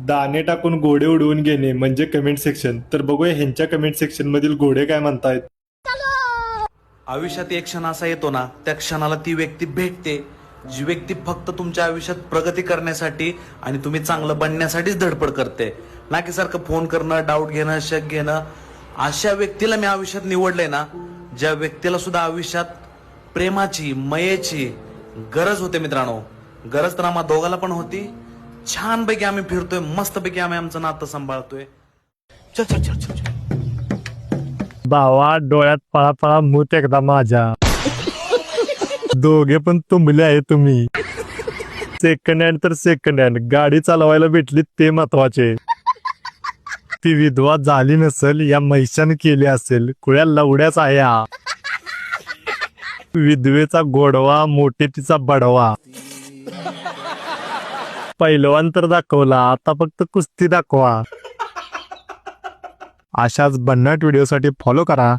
दाणे टाकून घोडे उडवून घेणे म्हणजे कमेंट सेक्शन. तर बघूया ह्यांच्या कमेंट सेक्शन मधील घोडे काय म्हणतायत. आयुष्यात एक क्षण असा येतो ना, त्या क्षणाला ती व्यक्ती भेटते जी व्यक्ती फक्त तुमच्या आयुष्यात प्रगती करण्यासाठी आणि तुम्ही चांगलं बनण्यासाठीच धडपड करते, ना की सारखं फोन करणं, डाऊट घेणं, शक घेणं. अशा व्यक्तीला मी आयुष्यात निवडलंय ना, ज्या व्यक्तीला सुद्धा आयुष्यात प्रेमाची, मयेची गरज होते. मित्रांनो, गरज तर आम्हा दोघाला पण होती. छानपैकी आम्ही फिरतोय, मस्तपैकी आम्ही आमचं नातं सांभाळतोय. चल चल चल चल चल. भावा, डोळ्यात पळा मूत एकदा माझ्या. दोघे पण तुंबले आहे तुम्ही. सेकंड हँड तर सेकंड हँड गाडी चालवायला भेटली ते महत्वाचे. ती विधवा झाली नसेल या म्हैशाने केली असेल. कुळ्या लवड्याच आहे हा. विधवेचा गोडवा, मोठे तिचा बडवा. पहिलवान तर दाखवला, आता फक्त कुस्ती दाखवा. अशाच भन्नाट व्हिडिओसाठी फॉलो करा